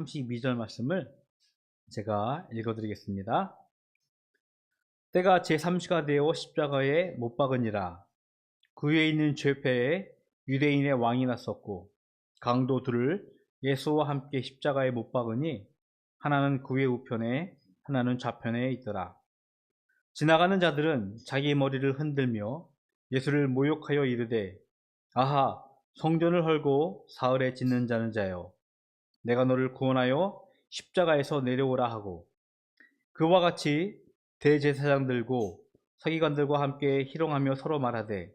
32절 말씀을 제가 읽어드리겠습니다. 때가 제3시가 되어 십자가에 못 박으니라. 그 위에 있는 죄패에 유대인의 왕이 났었고 강도 둘을 예수와 함께 십자가에 못 박으니 하나는 그 위에 우편에 하나는 좌편에 있더라. 지나가는 자들은 자기 머리를 흔들며 예수를 모욕하여 이르되 아하, 성전을 헐고 사흘에 짓는 자는 자여, 내가 너를 구원하여 십자가에서 내려오라 하고, 그와 같이 대제사장들고 서기관들과 함께 희롱하며 서로 말하되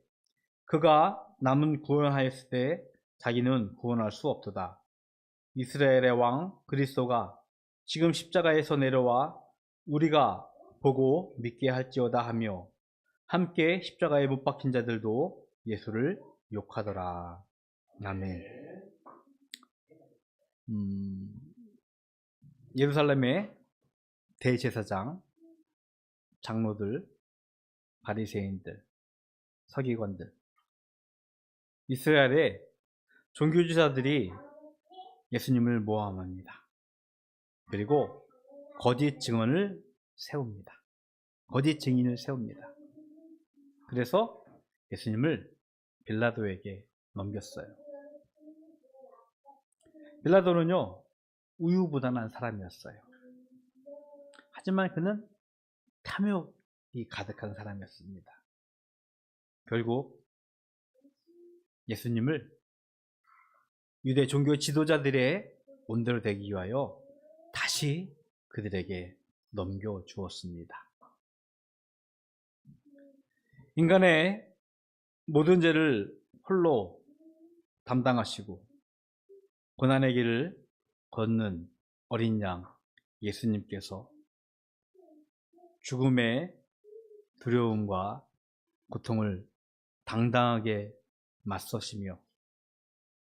그가 남은 구원하였을 때 자기는 구원할 수 없도다. 이스라엘의 왕 그리스도가 지금 십자가에서 내려와 우리가 보고 믿게 할지어다 하며 함께 십자가에 못 박힌 자들도 예수를 욕하더라. 아멘. 예루살렘의 대제사장, 장로들, 바리새인들, 서기관들, 이스라엘의 종교지사들이 예수님을 모함합니다. 그리고 거짓 증언을 세웁니다. 거짓 증인을 세웁니다. 그래서 예수님을 빌라도에게 넘겼어요. 빌라도는요, 우유부단한 사람이었어요. 하지만 그는 탐욕이 가득한 사람이었습니다. 결국 예수님을 유대 종교 지도자들의 온대로 되기 위하여 다시 그들에게 넘겨주었습니다. 인간의 모든 죄를 홀로 담당하시고 고난의 길을 걷는 어린 양 예수님께서 죽음의 두려움과 고통을 당당하게 맞서시며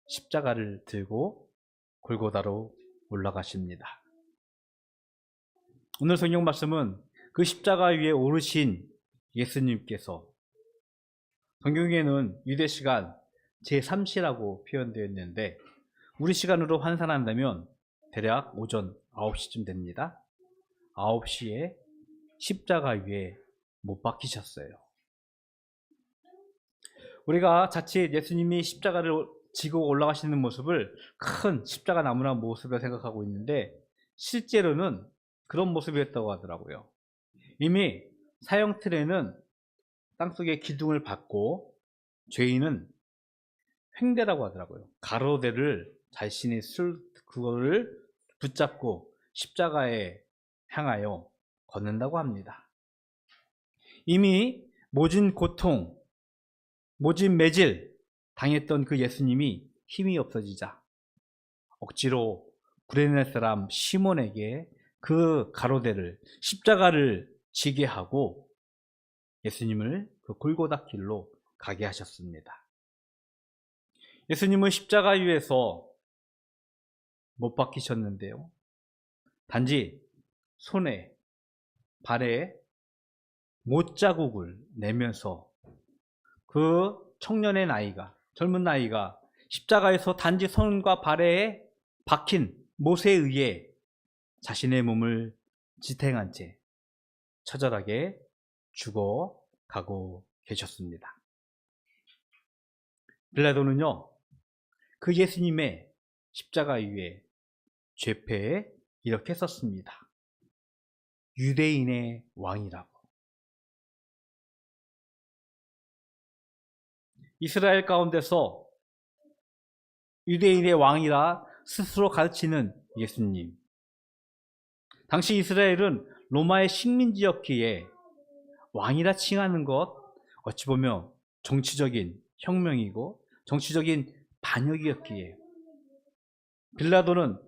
십자가를 들고 골고다로 올라가십니다. 오늘 성경 말씀은 그 십자가 위에 오르신 예수님께서, 성경에는 유대 시간 제3시라고 표현되어 있는데 우리 시간으로 환산한다면 대략 오전 9시쯤 됩니다. 9시에 십자가 위에 못 박히셨어요. 우리가 자칫 예수님이 십자가를 지고 올라가시는 모습을 큰 십자가 나무나 모습으로 생각하고 있는데 실제로는 그런 모습이었다고 하더라고요. 이미 사형틀에는 땅속에 기둥을 박고 죄인은 횡대라고 하더라고요. 가로대를 자신이 그거를 붙잡고 십자가에 향하여 걷는다고 합니다. 이미 모진 고통, 모진 매질 당했던 그 예수님이 힘이 없어지자 억지로 구레네 사람 시몬에게 그 가로대를, 십자가를 지게 하고 예수님을 그 골고다 길로 가게 하셨습니다. 예수님은 십자가 위에서 못 박히셨는데요, 단지 손에 발에 못자국을 내면서 그 청년의 나이가, 젊은 나이가 십자가에서 단지 손과 발에 박힌 못에 의해 자신의 몸을 지탱한 채 처절하게 죽어가고 계셨습니다. 빌라도는요, 그 예수님의 십자가 위에 죄패에 이렇게 썼습니다. 유대인의 왕이라고. 이스라엘 가운데서 유대인의 왕이라 스스로 가르치는 예수님. 당시 이스라엘은 로마의 식민지였기에 왕이라 칭하는 것, 어찌 보면 정치적인 혁명이고 정치적인 반역이었기에 빌라도는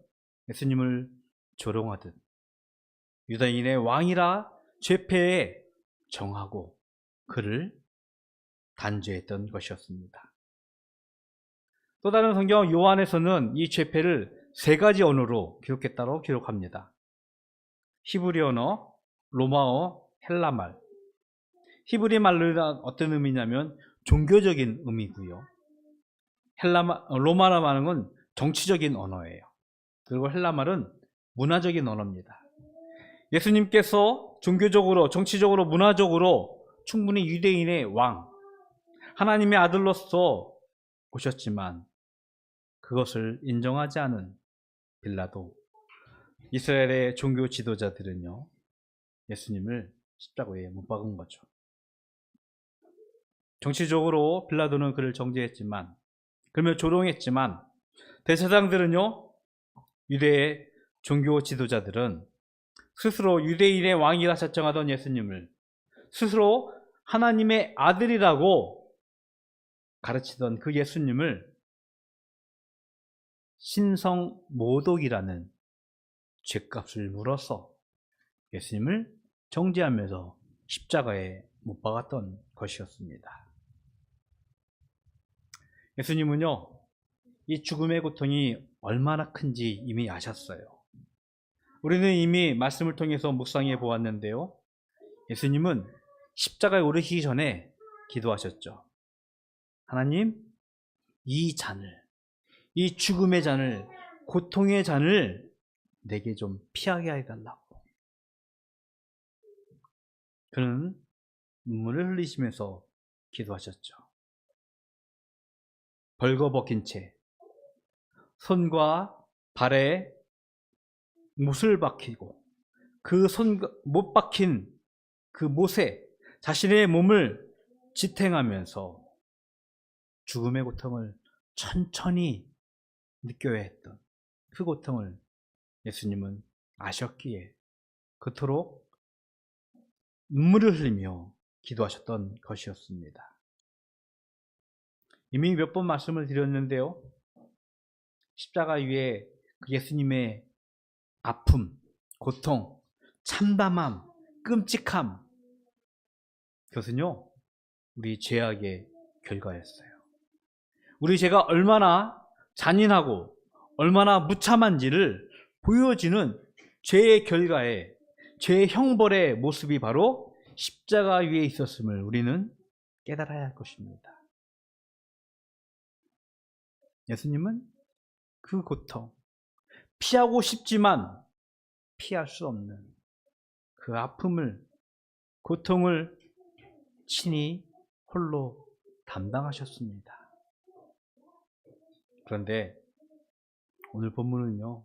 예수님을 조롱하듯 유대인의 왕이라 죄패에 정하고 그를 단죄했던 것이었습니다. 또 다른 성경 요한에서는 이 죄패를 세 가지 언어로 기록했다고 기록합니다. 히브리 언어, 로마어, 헬라말. 히브리 말로는 어떤 의미냐면 종교적인 의미고요. 로마라 말은 정치적인 언어예요. 그리고 헬라 말은 문화적인 언어입니다. 예수님께서 종교적으로, 정치적으로, 문화적으로 충분히 유대인의 왕, 하나님의 아들로서 오셨지만 그것을 인정하지 않은 빌라도, 이스라엘의 종교 지도자들은요, 예수님을 십자가에 못 박은 거죠. 정치적으로 빌라도는 그를 정죄했지만, 그러면 조롱했지만, 대제사장들은요, 유대의 종교 지도자들은 스스로 유대인의 왕이라 자청하던 예수님을 스스로 하나님의 아들이라고 가르치던 그 예수님을 신성모독이라는 죄값을 물어서 예수님을 정죄하면서 십자가에 못 박았던 것이었습니다. 예수님은요, 이 죽음의 고통이 얼마나 큰지 이미 아셨어요. 우리는 이미 말씀을 통해서 묵상해 보았는데요, 예수님은 십자가에 오르시기 전에 기도하셨죠. 하나님, 이 잔을, 이 죽음의 잔을, 고통의 잔을 내게 좀 피하게 해달라고. 그는 눈물을 흘리시면서 기도하셨죠. 벌거벗긴 채 손과 발에 못을 박히고 그 못 박힌 그 못에 자신의 몸을 지탱하면서 죽음의 고통을 천천히 느껴야 했던 그 고통을 예수님은 아셨기에 그토록 눈물을 흘리며 기도하셨던 것이었습니다. 이미 몇 번 말씀을 드렸는데요, 십자가 위에 그 예수님의 아픔, 고통, 참담함, 끔찍함, 그것은요, 우리 죄악의 결과였어요. 우리 죄가 얼마나 잔인하고 얼마나 무참한지를 보여지는 죄의 결과에, 죄의 형벌의 모습이 바로 십자가 위에 있었음을 우리는 깨달아야 할 것입니다. 예수님은 그 고통, 피하고 싶지만 피할 수 없는 그 아픔을, 고통을 친히 홀로 담당하셨습니다. 그런데 오늘 본문은요,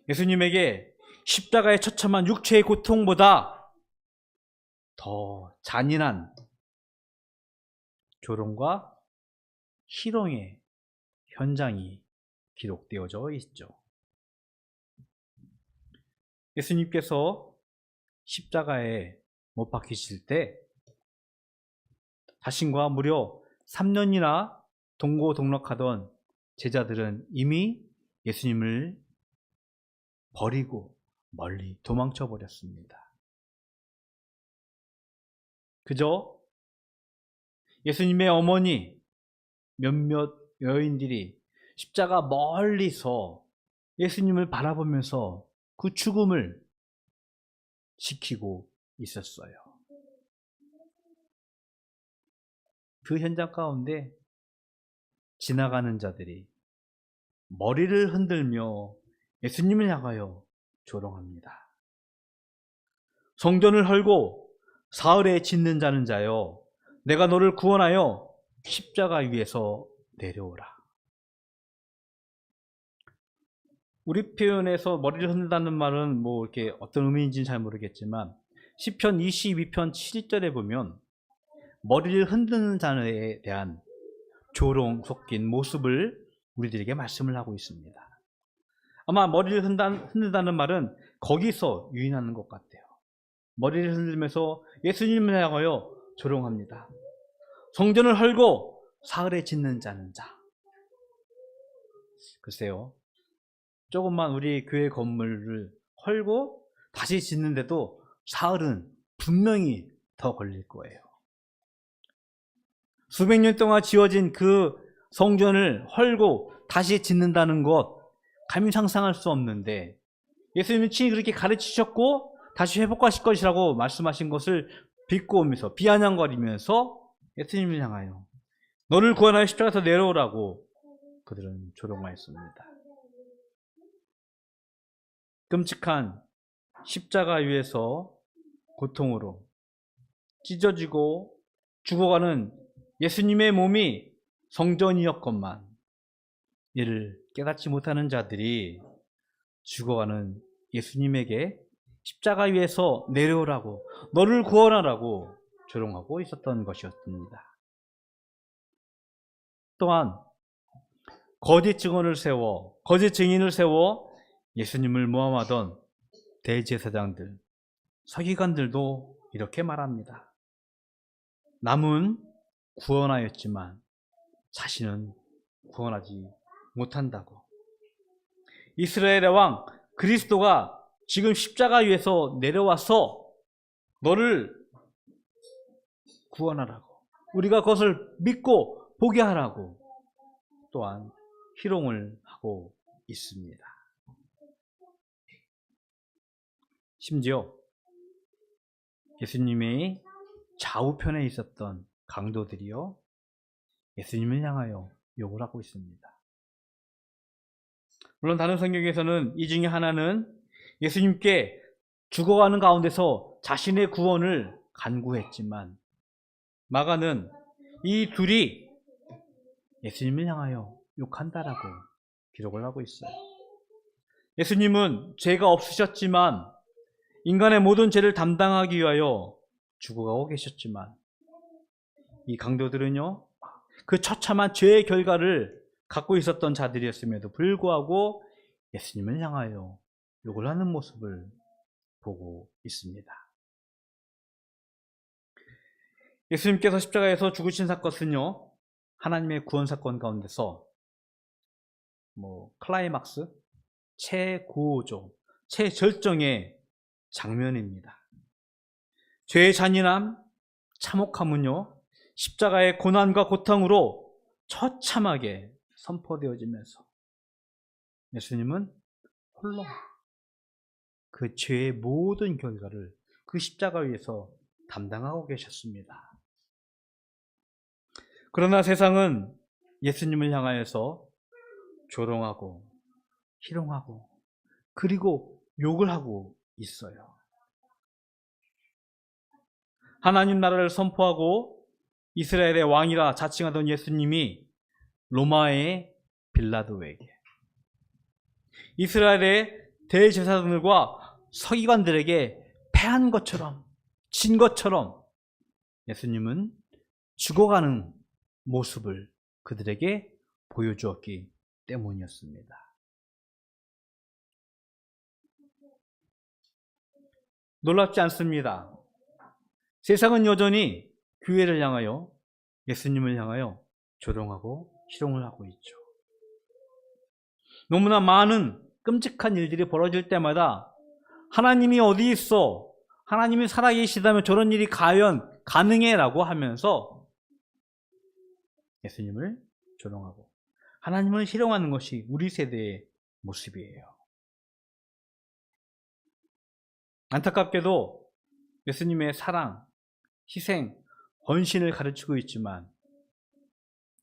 예수님에게 십자가의 처참한 육체의 고통보다 더 잔인한 조롱과 희롱의 현장이 기록되어져 있죠. 예수님께서 십자가에 못 박히실 때 자신과 무려 3년이나 동고동락하던 제자들은 이미 예수님을 버리고 멀리 도망쳐 버렸습니다. 그저 예수님의 어머니 몇몇 여인들이 십자가 멀리서 예수님을 바라보면서 그 죽음을 지키고 있었어요. 그 현장 가운데 지나가는 자들이 머리를 흔들며 예수님을 향하여 조롱합니다. 성전을 헐고 사흘에 짓는 자는 자여, 내가 너를 구원하여 십자가 위에서 내려오라. 우리 표현에서 머리를 흔든다는 말은 뭐 이렇게 어떤 의미인지는 잘 모르겠지만 시편 22편 7절에 보면 머리를 흔드는 자에 대한 조롱 섞인 모습을 우리들에게 말씀을 하고 있습니다. 아마 머리를 흔든다는 말은 거기서 유인하는 것 같아요. 머리를 흔들면서 예수님을 향하여 조롱합니다. 성전을 헐고 사흘에 짓는 자는 자. 글쎄요, 조금만 우리 교회 건물을 헐고 다시 짓는데도 사흘은 분명히 더 걸릴 거예요. 수백 년 동안 지어진 그 성전을 헐고 다시 짓는다는 것 감히 상상할 수 없는데, 예수님은 친히 그렇게 가르치셨고 다시 회복하실 것이라고 말씀하신 것을 비꼬으면서 비아냥거리면서 예수님을 향하여 너를 구원하여 십자가에서 내려오라고 그들은 조롱하였습니다. 끔찍한 십자가 위에서 고통으로 찢어지고 죽어가는 예수님의 몸이 성전이었건만 이를 깨닫지 못하는 자들이 죽어가는 예수님에게 십자가 위에서 내려오라고, 너를 구원하라고 조롱하고 있었던 것이었습니다. 또한 거짓 증인을 세워 예수님을 모함하던 대제사장들, 서기관들도 이렇게 말합니다. 남은 구원하였지만 자신은 구원하지 못한다고. 이스라엘의 왕 그리스도가 지금 십자가 위에서 내려와서 너를 구원하라고, 우리가 그것을 믿고 보게 하라고 또한 희롱을 하고 있습니다. 심지어 예수님의 좌우편에 있었던 강도들이요, 예수님을 향하여 욕을 하고 있습니다. 물론 다른 성경에서는 이 중에 하나는 예수님께 죽어가는 가운데서 자신의 구원을 간구했지만, 마가는 이 둘이 예수님을 향하여 욕한다라고 기록을 하고 있어요. 예수님은 죄가 없으셨지만 인간의 모든 죄를 담당하기 위하여 죽어가고 계셨지만, 이 강도들은요, 그 처참한 죄의 결과를 갖고 있었던 자들이었음에도 불구하고 예수님을 향하여 욕을 하는 모습을 보고 있습니다. 예수님께서 십자가에서 죽으신 사건은요, 하나님의 구원 사건 가운데서 클라이막스, 최고조, 최절정의 장면입니다. 죄의 잔인함, 참혹함은요, 십자가의 고난과 고통으로 처참하게 선포되어지면서 예수님은 홀로 그 죄의 모든 결과를 그 십자가 위에서 담당하고 계셨습니다. 그러나 세상은 예수님을 향하여서 조롱하고 희롱하고 그리고 욕을 하고 있어요. 하나님 나라를 선포하고 이스라엘의 왕이라 자칭하던 예수님이 로마의 빌라도에게, 이스라엘의 대제사장들과 서기관들에게 패한 것처럼, 진 것처럼 예수님은 죽어가는 모습을 그들에게 보여주었기 때문이었습니다. 놀랍지 않습니다. 세상은 여전히 교회를 향하여, 예수님을 향하여 조롱하고 희롱을 하고 있죠. 너무나 많은 끔찍한 일들이 벌어질 때마다 하나님이 어디 있어? 하나님이 살아계시다면 저런 일이 과연 가능해? 라고 하면서 예수님을 조롱하고 하나님을 희롱하는 것이 우리 세대의 모습이에요. 안타깝게도 예수님의 사랑, 희생, 헌신을 가르치고 있지만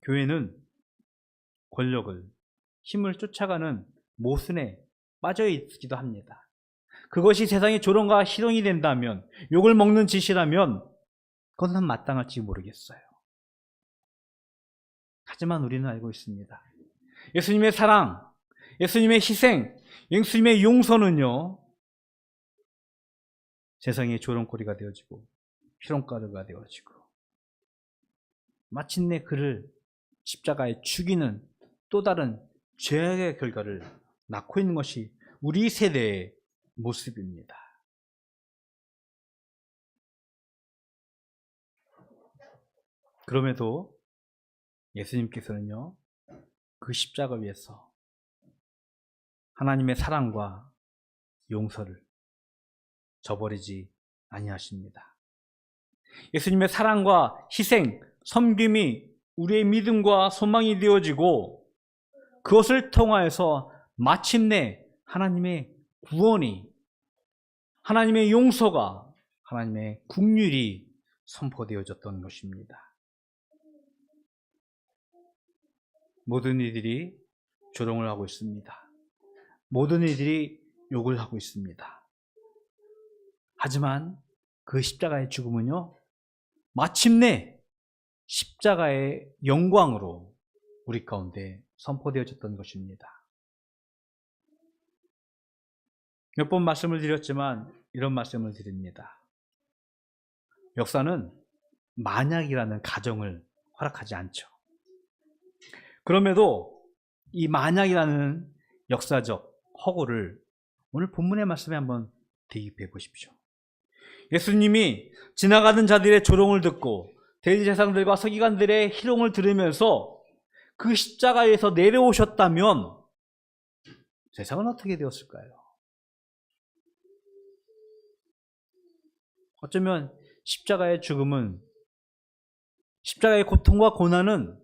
교회는 권력을, 힘을 쫓아가는 모순에 빠져 있기도 합니다. 그것이 세상의 조롱과 희롱이 된다면, 욕을 먹는 짓이라면 그건 마땅할지 모르겠어요. 하지만 우리는 알고 있습니다. 예수님의 사랑, 예수님의 희생, 예수님의 용서는요, 세상의 조롱거리가 되어지고 희롱가루가 되어지고 마침내 그를 십자가에 죽이는 또 다른 죄악의 결과를 낳고 있는 것이 우리 세대의 모습입니다. 그럼에도 예수님께서는요, 그 십자가 위에서 하나님의 사랑과 용서를 저버리지 아니하십니다. 예수님의 사랑과 희생, 섬김이 우리의 믿음과 소망이 되어지고 그것을 통하여서 마침내 하나님의 구원이, 하나님의 용서가, 하나님의 긍휼이 선포되어졌던 것입니다. 모든 이들이 조롱을 하고 있습니다. 모든 이들이 욕을 하고 있습니다. 하지만 그 십자가의 죽음은요, 마침내 십자가의 영광으로 우리 가운데 선포되어졌던 것입니다. 몇 번 말씀을 드렸지만 이런 말씀을 드립니다. 역사는 만약이라는 가정을 허락하지 않죠. 그럼에도 이 만약이라는 역사적 허구를 오늘 본문의 말씀에 한번 대입해 보십시오. 예수님이 지나가는 자들의 조롱을 듣고 대제사장들과 서기관들의 희롱을 들으면서 그 십자가에서 내려오셨다면 세상은 어떻게 되었을까요? 어쩌면 십자가의 죽음은, 십자가의 고통과 고난은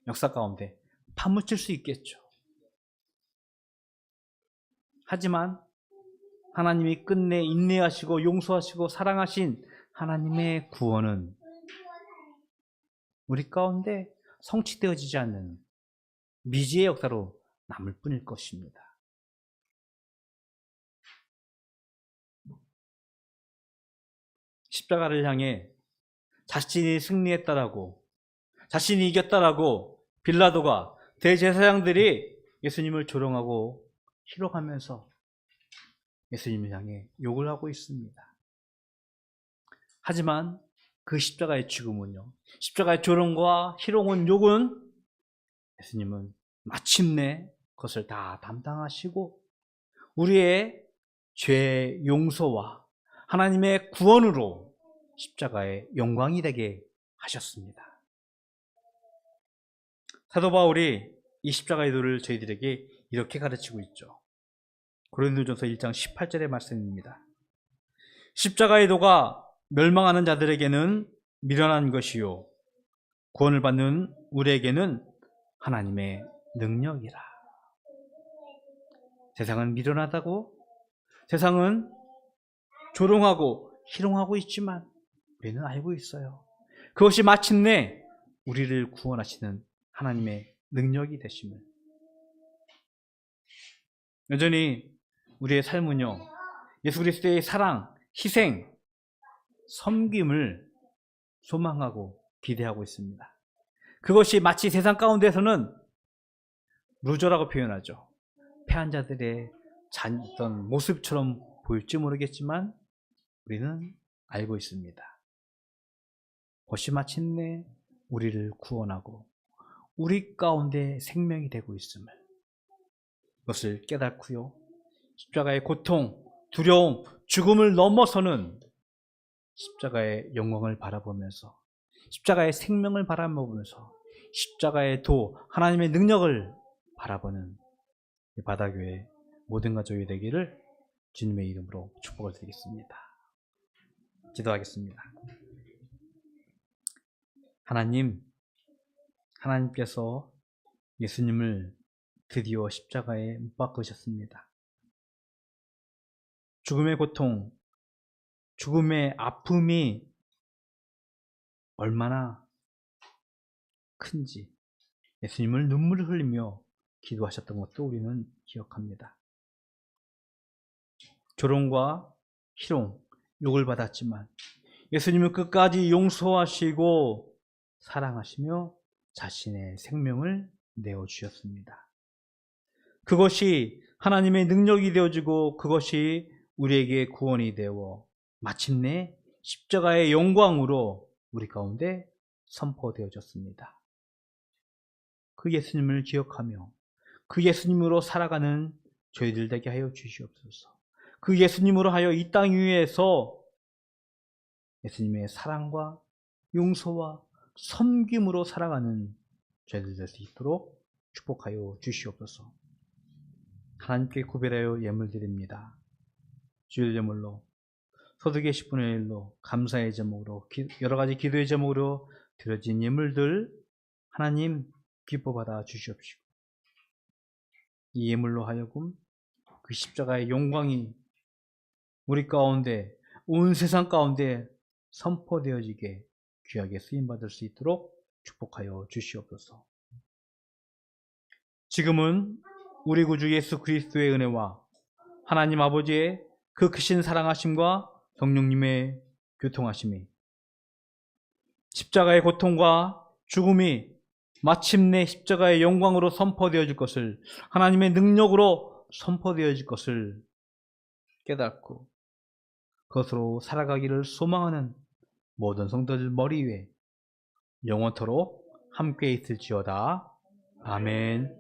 역사 가운데 파묻힐 수 있겠죠. 하지만 하나님이 끝내 인내하시고 용서하시고 사랑하신 하나님의 구원은 우리 가운데 성취되어지지 않는 미지의 역사로 남을 뿐일 것입니다. 십자가를 향해 자신이 승리했다라고, 자신이 이겼다라고 빌라도가, 대제사장들이 예수님을 조롱하고 희롱하면서 예수님을 향해 욕을 하고 있습니다. 하지만 그 십자가의 죽음은요, 십자가의 조롱과 희롱은, 욕은 예수님은 마침내 그것을 다 담당하시고 우리의 죄 용서와 하나님의 구원으로 십자가의 영광이 되게 하셨습니다. 사도 바울이 이 십자가의 도를 저희들에게 이렇게 가르치고 있죠. 고린도전서 1장 18절의 말씀입니다. 십자가의 도가 멸망하는 자들에게는 미련한 것이요 구원을 받는 우리에게는 하나님의 능력이라. 세상은 미련하다고, 세상은 조롱하고 희롱하고 있지만 우리는 알고 있어요. 그것이 마침내 우리를 구원하시는 하나님의 능력이 되심을. 여전히 우리의 삶은요, 예수 그리스도의 사랑, 희생, 섬김을 소망하고 기대하고 있습니다. 그것이 마치 세상 가운데서는 루저라고 표현하죠. 패한 자들의 어떤 모습처럼 보일지 모르겠지만 우리는 알고 있습니다. 그것이 마침내 우리를 구원하고 우리 가운데 생명이 되고 있음을, 그것을 깨닫고요, 십자가의 고통, 두려움, 죽음을 넘어서는 십자가의 영광을 바라보면서, 십자가의 생명을 바라보면서, 십자가의 도, 하나님의 능력을 바라보는 이 바다교회 모든 가족이 되기를 주님의 이름으로 축복을 드리겠습니다. 기도하겠습니다. 하나님께서 예수님을 드디어 십자가에 못 박으셨습니다. 죽음의 고통, 죽음의 아픔이 얼마나 큰지 예수님을 눈물을 흘리며 기도하셨던 것도 우리는 기억합니다. 조롱과 희롱, 욕을 받았지만 예수님은 끝까지 용서하시고 사랑하시며 자신의 생명을 내어주셨습니다. 그것이 하나님의 능력이 되어지고 그것이 우리에게 구원이 되어 마침내 십자가의 영광으로 우리 가운데 선포되어졌습니다. 그 예수님을 기억하며 그 예수님으로 살아가는 저희들 되게 하여 주시옵소서. 그 예수님으로 하여 이 땅 위에서 예수님의 사랑과 용서와 섬김으로 살아가는 저희들 될 수 있도록 축복하여 주시옵소서. 하나님께 구별하여 예물 드립니다. 주일 예물로, 소득의 10분의 1로, 감사의 제목으로, 여러 가지 기도의 제목으로 드려진 예물들 하나님 기뻐 받아 주시옵시고 이 예물로 하여금 그 십자가의 영광이 우리 가운데, 온 세상 가운데 선포되어지게 귀하게 쓰임받을 수 있도록 축복하여 주시옵소서. 지금은 우리 구주 예수 그리스도의 은혜와 하나님 아버지의 그 크신 사랑하심과 성령님의 교통하심이, 십자가의 고통과 죽음이 마침내 십자가의 영광으로 선포되어질 것을, 하나님의 능력으로 선포되어질 것을 깨닫고 그것으로 살아가기를 소망하는 모든 성도들 머리 위에 영원토록 함께 있을지어다. 아멘.